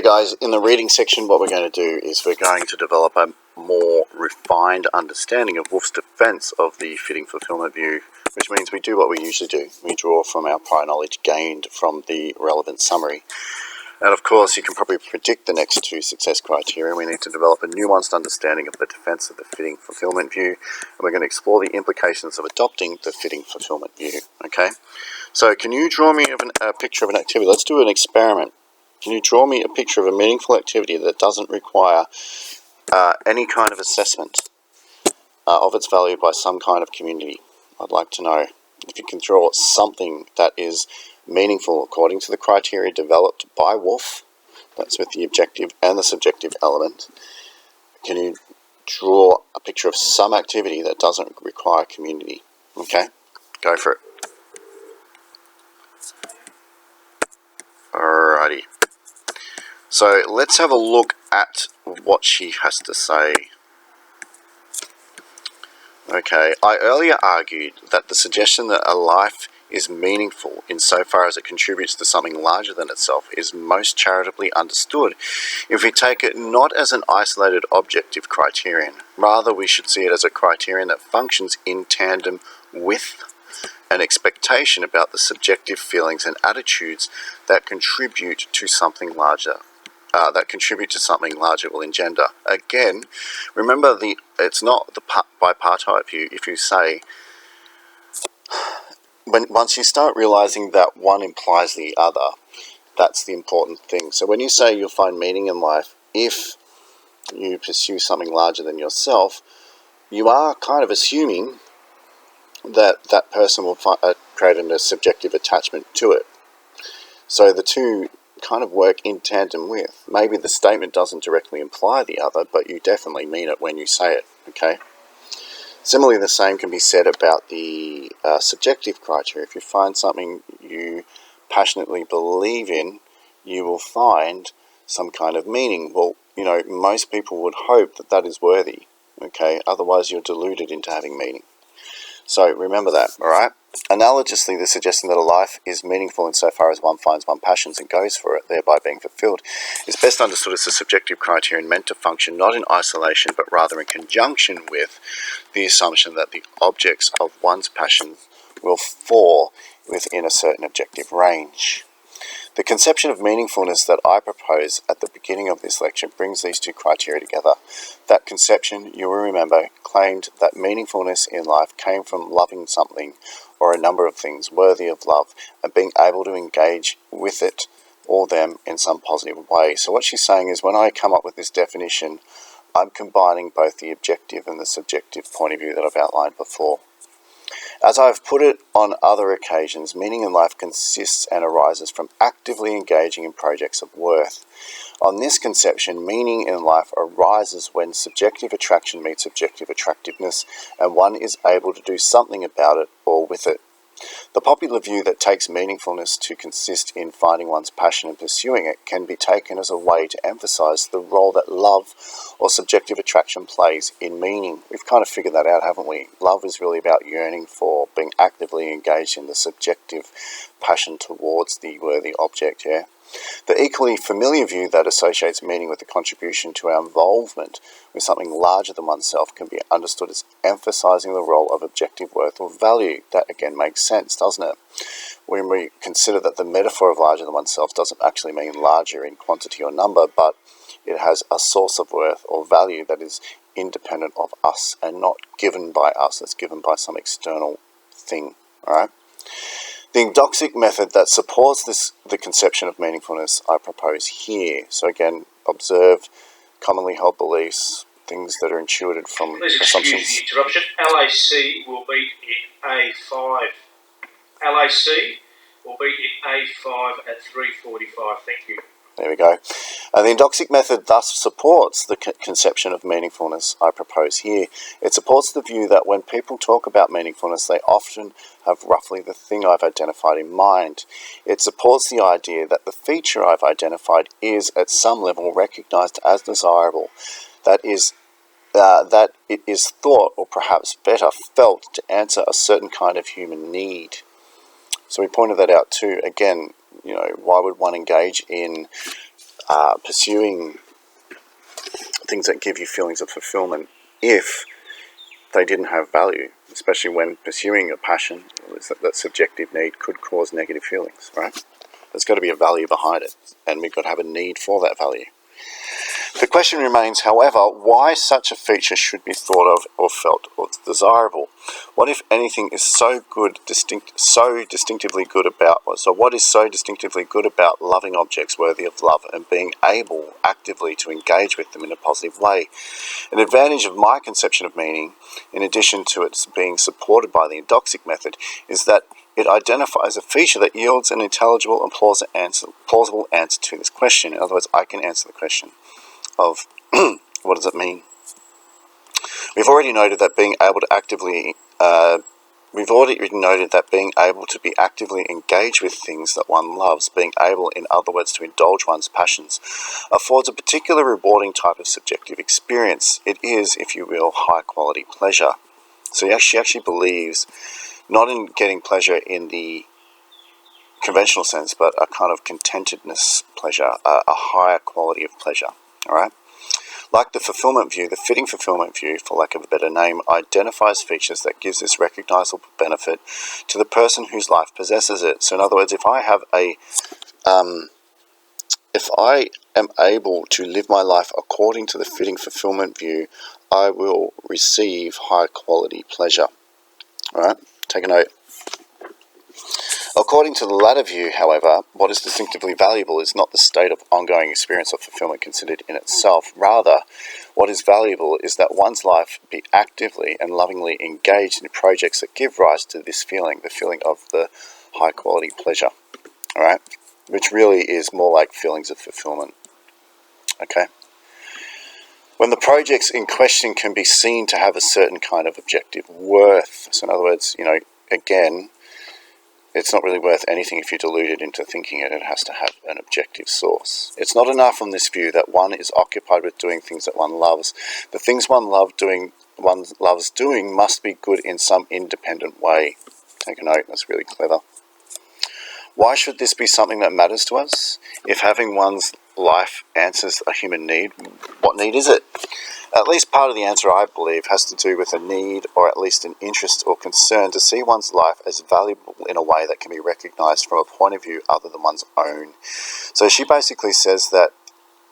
guys, in the reading section, what we're going to do is we're going to develop a more refined understanding of Wolf's defense of the fitting fulfillment view, which means we do what we usually do. We draw from our prior knowledge gained from the relevant summary. And of course, you can probably predict the next two success criteria. We need to develop a nuanced understanding of the defense of the fitting fulfillment view, and we're going to explore the implications of adopting the fitting fulfillment view. Okay, so can you draw me a picture of an activity? Let's do an experiment. Can you draw me a picture of a meaningful activity that doesn't require any kind of assessment of its value by some kind of community? I'd like to know if you can draw something that is meaningful according to the criteria developed by Wolf. That's with the objective and the subjective element. Can you draw a picture of some activity that doesn't require community? Okay, go for it. Alrighty. So let's have a look at what she has to say. Okay, I earlier argued that the suggestion that a life is meaningful insofar as it contributes to something larger than itself is most charitably understood if we take it not as an isolated objective criterion. Rather, we should see it as a criterion that functions in tandem with an expectation about the subjective feelings and attitudes that contribute to something larger. Will engender. Again, remember it's not the bipartite view. If you say, once you start realizing that one implies the other, that's the important thing. So when you say you'll find meaning in life if you pursue something larger than yourself, you are kind of assuming that that person will create a subjective attachment to it. So the two kind of work in tandem with. Maybe the statement doesn't directly imply the other, but you definitely mean it when you say it, okay? Similarly, the same can be said about the subjective criteria. If you find something you passionately believe in, you will find some kind of meaning. Well, you know, most people would hope that that is worthy, okay? Otherwise, you're deluded into having meaning. So remember that, all right? Analogously, the suggestion that a life is meaningful insofar as one finds one passions and goes for it, thereby being fulfilled, is best understood as a subjective criterion meant to function not in isolation, but rather in conjunction with the assumption that the objects of one's passion will fall within a certain objective range. The conception of meaningfulness that I propose at the beginning of this lecture brings these two criteria together. That conception, you will remember, claimed that meaningfulness in life came from loving something or a number of things worthy of love and being able to engage with it or them in some positive way. So what she's saying is, when I come up with this definition, I'm combining both the objective and the subjective point of view that I've outlined before. As I've put it on other occasions, meaning in life consists and arises from actively engaging in projects of worth. On this conception, meaning in life arises when subjective attraction meets objective attractiveness and one is able to do something about it or with it. The popular view that takes meaningfulness to consist in finding one's passion and pursuing it can be taken as a way to emphasize the role that love or subjective attraction plays in meaning. We've kind of figured that out, haven't we? Love is really about yearning for, being actively engaged in the subjective passion towards the worthy object, yeah? The equally familiar view that associates meaning with the contribution to our involvement with something larger than oneself can be understood as emphasizing the role of objective worth or value. That again makes sense, doesn't it? When we consider that the metaphor of larger than oneself doesn't actually mean larger in quantity or number, but it has a source of worth or value that is independent of us and not given by us, it's given by some external thing, all right? The eudoxic method that supports the conception of meaningfulness I propose here. So again, observe commonly held beliefs, things that are intuited from assumptions. Excuse the interruption. LAC will beat in A5. LAC will beat in A5 at 3:45. Thank you. There we go. The eudoxic method thus supports the conception of meaningfulness I propose here. It supports the view that when people talk about meaningfulness, they often have roughly the thing I've identified in mind. It supports the idea that the feature I've identified is, at some level, recognized as desirable. That it is thought, or perhaps better, felt to answer a certain kind of human need. So we pointed that out too. Again, you know, why would one engage in pursuing things that give you feelings of fulfillment if they didn't have value, especially when pursuing a passion, that subjective need could cause negative feelings, right? There's got to be a value behind it, and we've got to have a need for that value. The question remains, however, why such a feature should be thought of or felt or desirable. What, if anything, is so distinctively good about loving objects worthy of love and being able actively to engage with them in a positive way? An advantage of my conception of meaning, in addition to its being supported by the Eudoxic method, is that it identifies a feature that yields an intelligible and plausible answer to this question. In other words, I can answer the question of what does it mean? We've already noted that being able to be actively engaged with things that one loves, being able, in other words, to indulge one's passions, affords a particular rewarding type of subjective experience. It is, if you will, high-quality pleasure. So she actually believes not in getting pleasure in the conventional sense, but a kind of contentedness pleasure, a higher quality of pleasure. All right. Like the fulfillment view, the fitting fulfillment view, for lack of a better name, identifies features that gives this recognizable benefit to the person whose life possesses it. So in other words, if I am able to live my life according to the fitting fulfillment view, I will receive high quality pleasure. All right, take a note. According to the latter view, however, what is distinctively valuable is not the state of ongoing experience of fulfillment considered in itself. Rather, what is valuable is that one's life be actively and lovingly engaged in projects that give rise to this feeling, the feeling of the high-quality pleasure, all right, which really is more like feelings of fulfillment, okay? When the projects in question can be seen to have a certain kind of objective worth, so in other words, again, it's not really worth anything if you dilute it into thinking it. It has to have an objective source. It's not enough from this view that one is occupied with doing things that one loves. The things one loves doing must be good in some independent way. Take a note, that's really clever. Why should this be something that matters to us? If having one's life answers a human need, what need is it? At least part of the answer, I believe, has to do with a need, or at least an interest or concern, to see one's life as valuable in a way that can be recognized from a point of view other than one's own. So she basically says that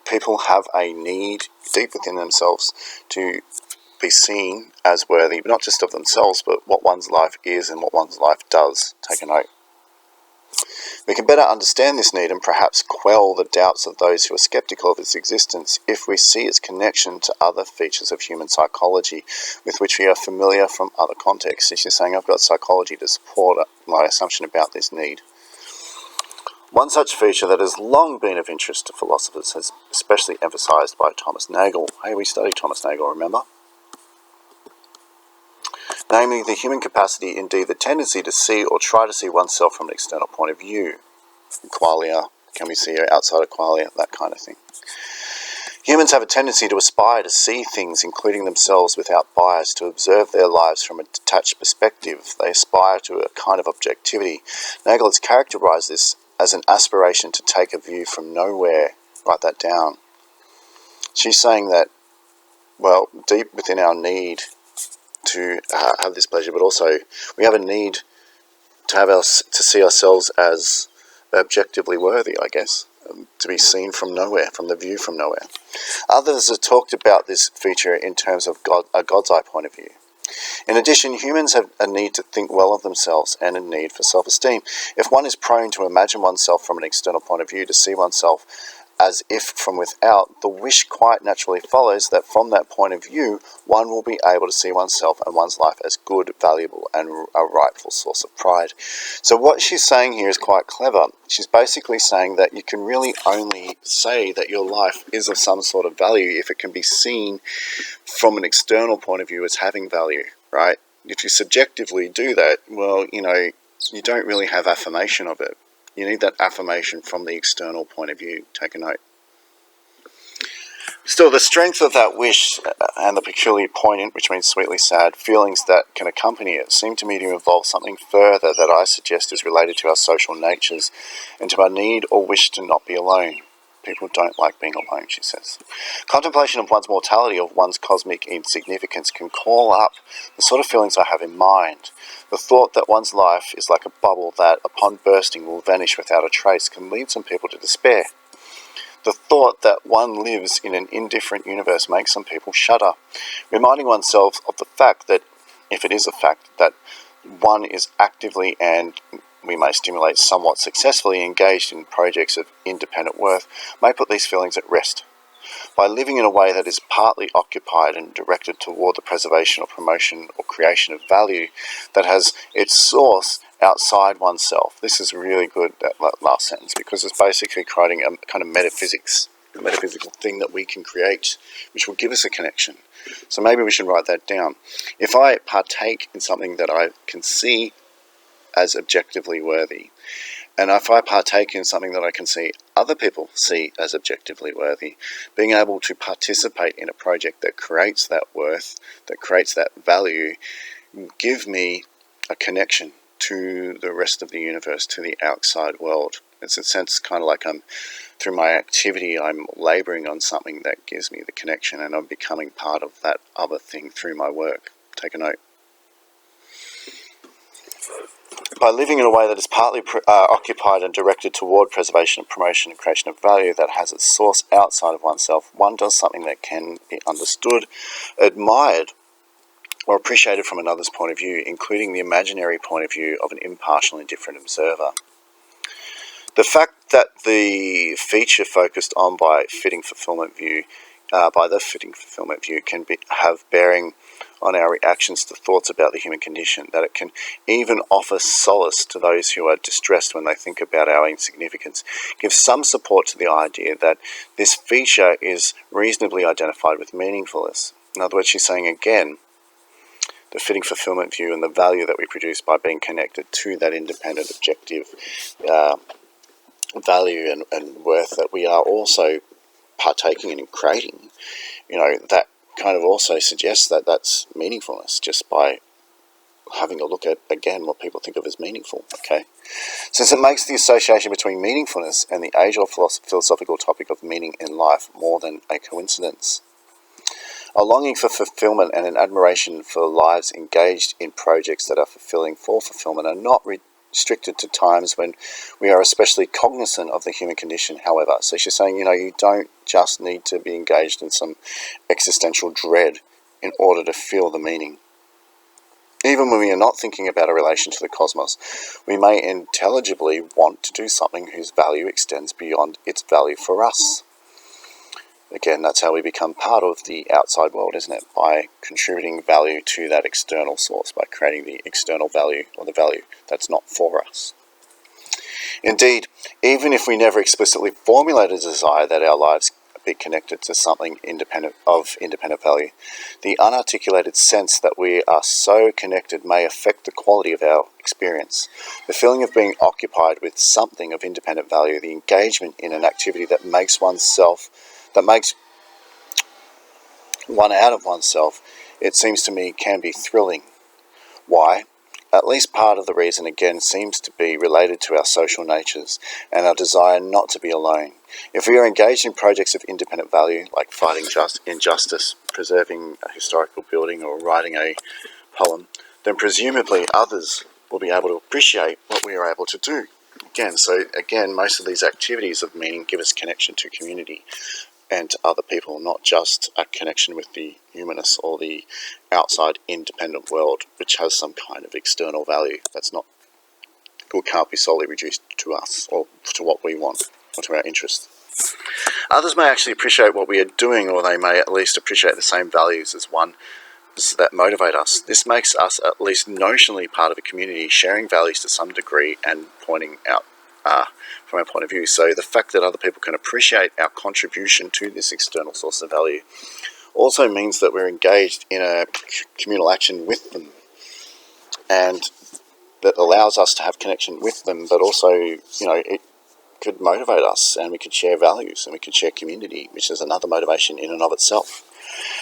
people have a need deep within themselves to be seen as worthy, not just of themselves, but what one's life is and what one's life does. Take a note. We can better understand this need and perhaps quell the doubts of those who are skeptical of its existence if we see its connection to other features of human psychology with which we are familiar from other contexts. She's saying, I've got psychology to support my assumption about this need. One such feature that has long been of interest to philosophers, has especially emphasized by Thomas Nagel. Hey, we studied Thomas Nagel, remember? Namely, the human capacity, indeed the tendency to see or try to see oneself from an external point of view. Qualia, can we see outside of qualia, that kind of thing. Humans have a tendency to aspire to see things, including themselves, without bias, to observe their lives from a detached perspective. They aspire to a kind of objectivity. Nagel has characterized this as an aspiration to take a view from nowhere. Write that down. She's saying that, well, deep within our need to have this pleasure, but also we have a need to see ourselves as objectively worthy, I guess, to be seen from nowhere, from the view from nowhere. Others have talked about this feature in terms of a God's eye point of view. In addition, humans have a need to think well of themselves and a need for self-esteem. If one is prone to imagine oneself from an external point of view, to see oneself as if from without, the wish quite naturally follows that from that point of view, one will be able to see oneself and one's life as good, valuable, and a rightful source of pride. So what she's saying here is quite clever. She's basically saying that you can really only say that your life is of some sort of value if it can be seen from an external point of view as having value, right? If you subjectively do that, well, you don't really have affirmation of it. You need that affirmation from the external point of view. Take a note. Still, the strength of that wish and the peculiar poignant, which means sweetly sad, feelings that can accompany it seem to me to involve something further that I suggest is related to our social natures and to our need or wish to not be alone. People don't like being alone, she says. Contemplation of one's mortality, of one's cosmic insignificance, can call up the sort of feelings I have in mind. The thought that one's life is like a bubble that, upon bursting, will vanish without a trace can lead some people to despair. The thought that one lives in an indifferent universe makes some people shudder. Reminding oneself of the fact that, if it is a fact, that one is actively and we may stimulate somewhat successfully engaged in projects of independent worth may put these feelings at rest. By living in a way that is partly occupied and directed toward the preservation or promotion or creation of value that has its source outside oneself. This is really good, that last sentence, because it's basically creating a kind of metaphysical thing that we can create, which will give us a connection. So maybe we should write that down. If I partake in something that I can see as objectively worthy, and if I partake in something that I can see other people see as objectively worthy, being able to participate in a project that creates that worth, that creates that value, give me a connection to the rest of the universe, to the outside world. It's in a sense kind of like through my activity, I'm labouring on something that gives me the connection, and I'm becoming part of that other thing through my work. Take a note. By living in a way that is partly occupied and directed toward preservation, promotion and creation of value that has its source outside of oneself, one does something that can be understood, admired, or appreciated from another's point of view, including the imaginary point of view of an impartial and different observer. The fact that the feature focused on by the fitting fulfillment view can have bearing on our reactions to thoughts about the human condition, that it can even offer solace to those who are distressed when they think about our insignificance, gives some support to the idea that this feature is reasonably identified with meaningfulness. In other words, she's saying again, the fitting fulfillment view and the value that we produce by being connected to that independent, objective value and worth that we are also partaking in and creating, that kind of also suggests that that's meaningfulness, just by having a look at, again, what people think of as meaningful, okay? Since it makes the association between meaningfulness and the age-old philosophical topic of meaning in life more than a coincidence. A longing for fulfillment and an admiration for lives engaged in projects that are fulfilling for fulfillment are not restricted to times when we are especially cognizant of the human condition, however. So she's saying, you don't just need to be engaged in some existential dread in order to feel the meaning. Even when we are not thinking about a relation to the cosmos, we may intelligibly want to do something whose value extends beyond its value for us. Again, that's how we become part of the outside world, isn't it? By contributing value to that external source, by creating the external value, or the value that's not for us. Indeed, even if we never explicitly formulate a desire that our lives be connected to something independent value, the unarticulated sense that we are so connected may affect the quality of our experience. The feeling of being occupied with something of independent value, the engagement in an activity that makes one out of oneself, it seems to me, can be thrilling. Why? At least part of the reason, again, seems to be related to our social natures and our desire not to be alone. If we are engaged in projects of independent value, like fighting injustice, preserving a historical building, or writing a poem, then presumably others will be able to appreciate what we are able to do. Again, most of these activities of meaning give us connection to community and to other people, not just a connection with the humanist or the outside independent world, which has some kind of external value that's not, or can't be solely reduced to us or to what we want or to our interests. Others may actually appreciate what we are doing, or they may at least appreciate the same values as one that motivate us. This makes us at least notionally part of a community, sharing values to some degree and pointing out from our point of view. So the fact that other people can appreciate our contribution to this external source of value also means that we're engaged in a communal action with them, and that allows us to have connection with them, but also, it could motivate us, and we could share values, and we could share community, which is another motivation in and of itself.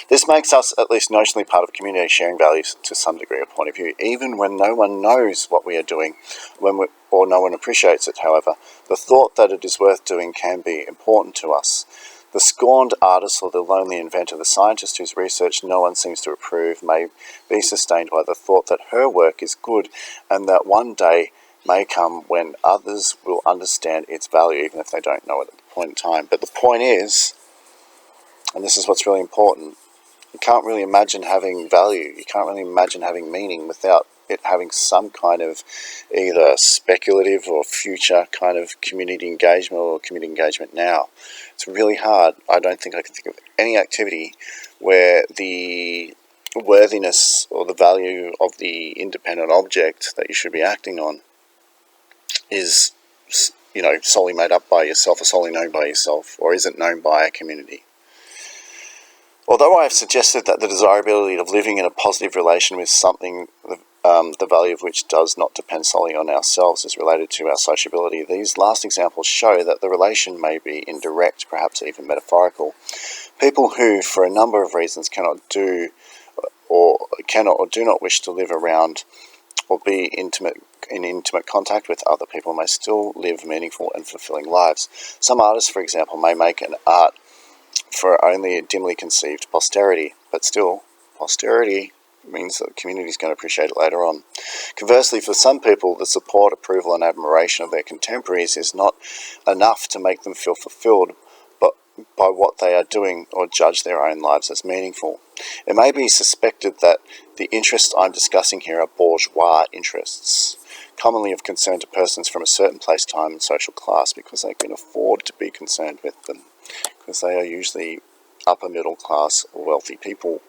This makes us at least notionally part of a community, sharing values to some degree or point of view, even when no one knows what we are doing, or no one appreciates it. However, the thought that it is worth doing can be important to us. The scorned artist or the lonely inventor, the scientist whose research no one seems to approve, may be sustained by the thought that her work is good and that one day may come when others will understand its value, even if they don't know it at the point in time. But the point is, and this is what's really important, you can't really imagine having value, you can't really imagine having meaning without it having some kind of either speculative or future kind of community engagement or community engagement now. It's really hard. I don't think I can think of any activity where the worthiness or the value of the independent object that you should be acting on is, solely made up by yourself or solely known by yourself, or isn't known by a community. Although I have suggested that the desirability of living in a positive relation with something, the value of which does not depend solely on ourselves, is related to our sociability, these last examples show that the relation may be indirect, perhaps even metaphorical. People who, for a number of reasons, cannot or do not wish to live around or be in intimate contact with other people may still live meaningful and fulfilling lives. Some artists, for example, may make an art for only a dimly conceived posterity, but still, posterity means that the community is going to appreciate it later on. Conversely, for some people, the support, approval and admiration of their contemporaries is not enough to make them feel fulfilled by what they are doing or judge their own lives as meaningful. It may be suspected that the interests I'm discussing here are bourgeois interests, commonly of concern to persons from a certain place, time and social class, because they can afford to be concerned with them, because they are usually upper middle class or wealthy people.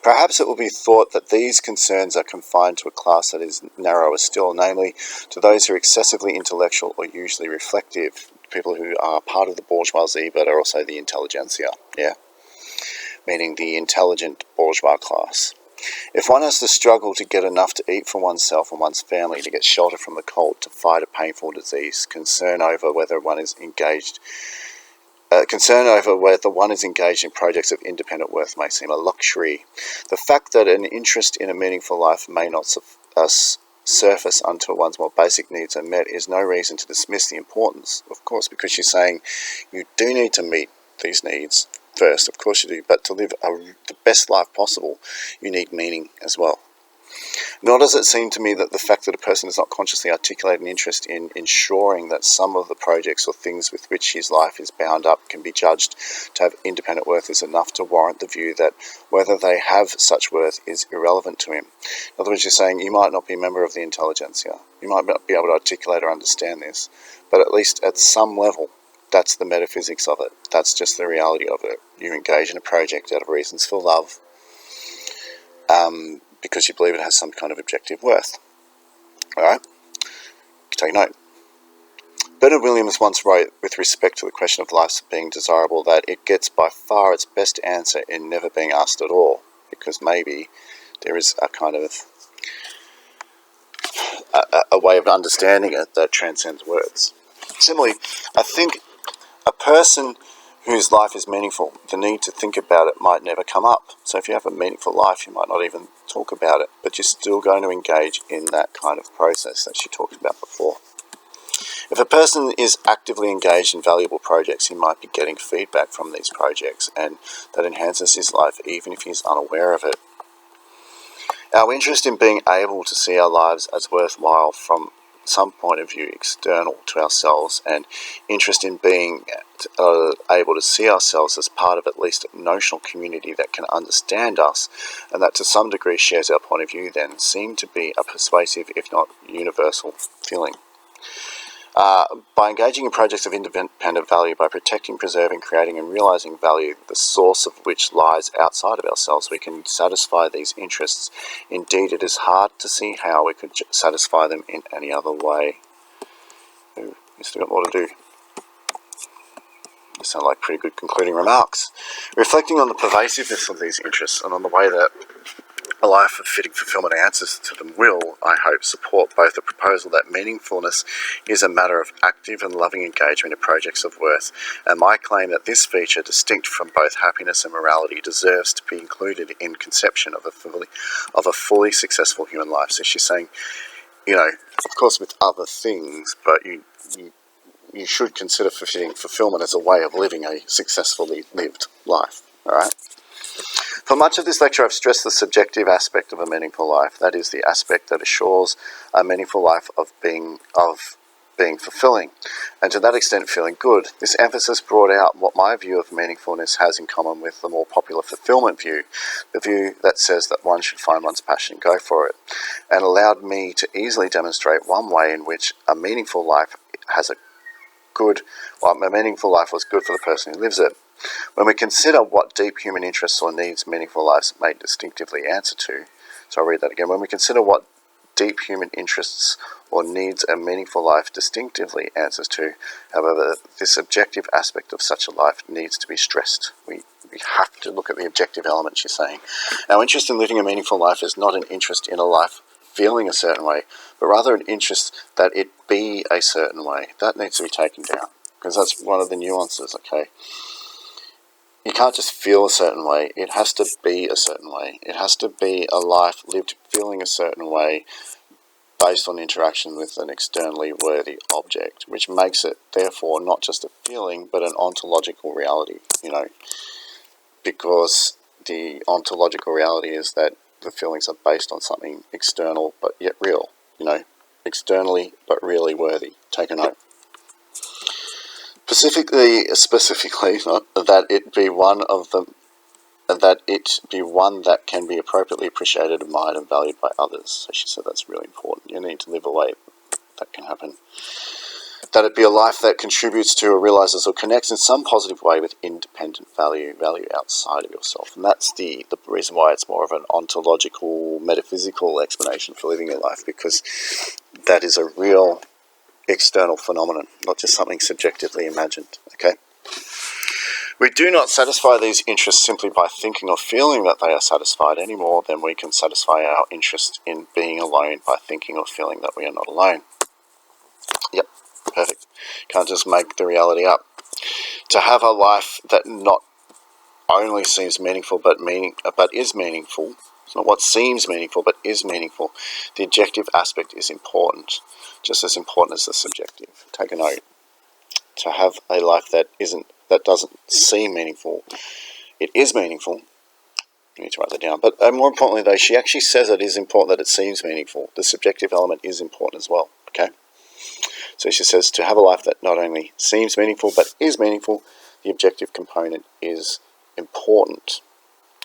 Perhaps it will be thought that these concerns are confined to a class that is narrower still, namely to those who are excessively intellectual or usually reflective, people who are part of the bourgeoisie but are also the intelligentsia, meaning the intelligent bourgeois class. If one has to struggle to get enough to eat for oneself and one's family, to get shelter from the cold, to fight a painful disease, concern over whether one is engaged in projects of independent worth may seem a luxury. The fact that an interest in a meaningful life may not surface until one's more basic needs are met is no reason to dismiss the importance, of course, because you're saying you do need to meet these needs first, of course you do, but to live the best life possible, you need meaning as well. Nor does it seem to me that the fact that a person does not consciously articulate an interest in ensuring that some of the projects or things with which his life is bound up can be judged to have independent worth is enough to warrant the view that whether they have such worth is irrelevant to him. In other words, you're saying you might not be a member of the intelligentsia, you might not be able to articulate or understand this, but at least at some level, that's the metaphysics of it. That's just the reality of it. You engage in a project out of reasons for love, because you believe it has some kind of objective worth. Alright? Take note. Bernard Williams once wrote, with respect to the question of life being desirable, that it gets by far its best answer in never being asked at all, because maybe there is a kind of a way of understanding it that transcends words. Similarly, I think a person whose life is meaningful, the need to think about it might never come up. So if you have a meaningful life, you might not even talk about it, but you're still going to engage in that kind of process that she talked about before. If a person is actively engaged in valuable projects, he might be getting feedback from these projects, and that enhances his life even if he's unaware of it. Our interest in being able to see our lives as worthwhile from some point of view external to ourselves, and interest in being able to see ourselves as part of at least a notional community that can understand us and that to some degree shares our point of view, then seem to be a persuasive, if not universal, feeling. By engaging in projects of independent value, by protecting, preserving, creating and realizing value, the source of which lies outside of ourselves, we can satisfy these interests. Indeed, it is hard to see how we could satisfy them in any other way. We've still got more to do. These sound like pretty good concluding remarks. Reflecting on the pervasiveness of these interests and on the way that A life of fitting fulfillment answers to them will, I hope, support both the proposal that meaningfulness is a matter of active and loving engagement in projects of worth, and my claim that this feature, distinct from both happiness and morality, deserves to be included in conception of a fully successful human life. So she's saying, you know, of course with other things, but you should consider fitting fulfillment as a way of living a successfully lived life, all right? For much of this lecture, I've stressed the subjective aspect of a meaningful life. That is, the aspect that assures a meaningful life of being fulfilling, and to that extent feeling good. This emphasis brought out what my view of meaningfulness has in common with the more popular fulfillment view, the view that says that one should find one's passion and go for it, and allowed me to easily demonstrate one way in which a meaningful life was good for the person who lives it. When we consider what deep human interests or needs meaningful lives may distinctively answer to, so I'll read that again. When we consider what deep human interests or needs a meaningful life distinctively answers to, however, this objective aspect of such a life needs to be stressed. We have to look at the objective element, she's saying. Our interest in living a meaningful life is not an interest in a life feeling a certain way, but rather an interest that it be a certain way. That needs to be taken down, because that's one of the nuances, okay? You can't just feel a certain way. It has to be a certain way. It has to be a life lived feeling a certain way based on interaction with an externally worthy object, which makes it, therefore, not just a feeling, but an ontological reality, because the ontological reality is that the feelings are based on something external but yet real, externally but really worthy. Take a note. Specifically, that it be one that can be appropriately appreciated, admired, and valued by others. So she said that's really important. You need to live a way that can happen. That it be a life that contributes to or realizes or connects in some positive way with independent value outside of yourself. And that's the reason why it's more of an ontological, metaphysical explanation for living your life, because that is a real external phenomenon, not just something subjectively imagined, okay? We do not satisfy these interests simply by thinking or feeling that they are satisfied any more than we can satisfy our interest in being alone by thinking or feeling that we are not alone. Yep, perfect. Can't just make the reality up. To have a life that not only seems meaningful but is meaningful, it's not what seems meaningful but is meaningful. The objective aspect is important, just as important as the subjective. Take a note. To have a life that doesn't seem meaningful, it is meaningful. You need to write that down. But more importantly, though, she actually says it is important that it seems meaningful. The subjective element is important as well. Okay. So she says to have a life that not only seems meaningful but is meaningful, the objective component is important.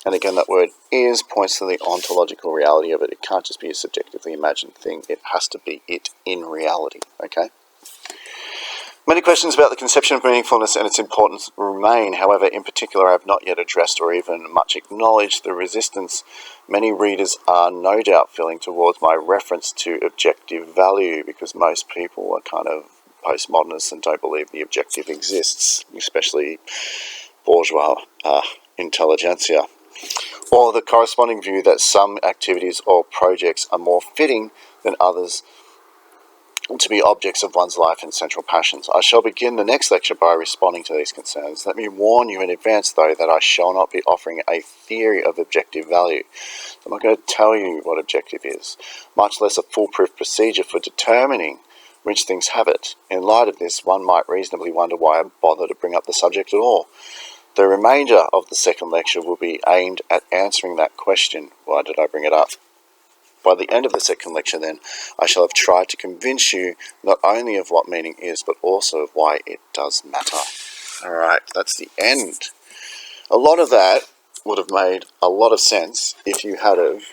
And again, that word is points to the ontological reality of it. It can't just be a subjectively imagined thing. It has to be it in reality, okay? Many questions about the conception of meaningfulness and its importance remain. However, in particular, I have not yet addressed or even much acknowledged the resistance many readers are no doubt feeling towards my reference to objective value, because most people are kind of postmodernists and don't believe the objective exists, especially bourgeois intelligentsia, or the corresponding view that some activities or projects are more fitting than others to be objects of one's life and central passions. I shall begin the next lecture by responding to these concerns. Let me warn you in advance, though, that I shall not be offering a theory of objective value. I'm not going to tell you what objective is, much less a foolproof procedure for determining which things have it. In light of this, one might reasonably wonder why I bother to bring up the subject at all. The remainder of the second lecture will be aimed at answering that question. Why did I bring it up? By the end of the second lecture, then, I shall have tried to convince you not only of what meaning is, but also of why it does matter. Alright, that's the end. A lot of that would have made a lot of sense if you had have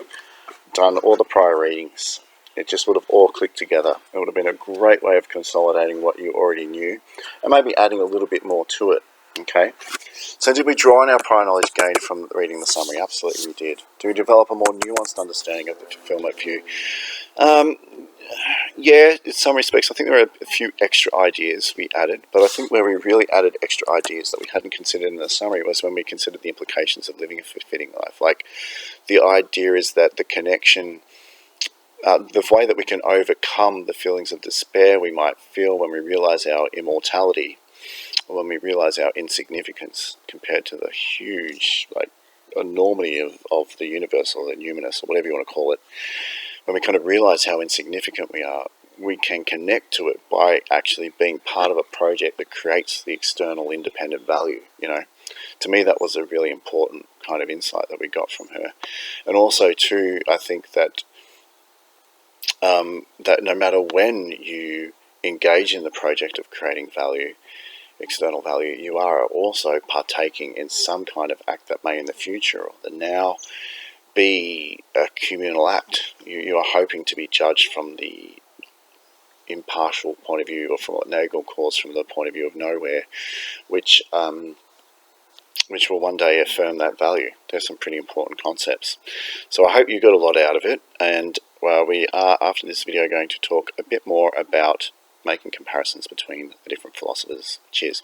done all the prior readings. It just would have all clicked together. It would have been a great way of consolidating what you already knew, and maybe adding a little bit more to it. Okay, so did we draw on our prior knowledge gained from reading the summary? Absolutely we did. Do we develop a more nuanced understanding of the fulfillment view? Yeah, in some respects, I think there are a few extra ideas we added, but I think where we really added extra ideas that we hadn't considered in the summary was when we considered the implications of living a fulfilling life. Like, the idea is that the connection, the way that we can overcome the feelings of despair we might feel when we realize our immortality, or when we realize our insignificance compared to the huge, like, enormity of the universe or the numinous or whatever you want to call it. When we kind of realize how insignificant we are, we can connect to it by actually being part of a project that creates the external independent value. To me, that was a really important kind of insight that we got from her. And also, too, I think that that no matter when you engage in the project of creating value, external value, you are also partaking in some kind of act that may in the future or the now be a communal act. You are hoping to be judged from the impartial point of view, or from what Nagel calls from the point of view of nowhere, which will one day affirm that value. There's some pretty important concepts. So I hope you got a lot out of it, and we are, after this video, going to talk a bit more about making comparisons between the different philosophers. Cheers.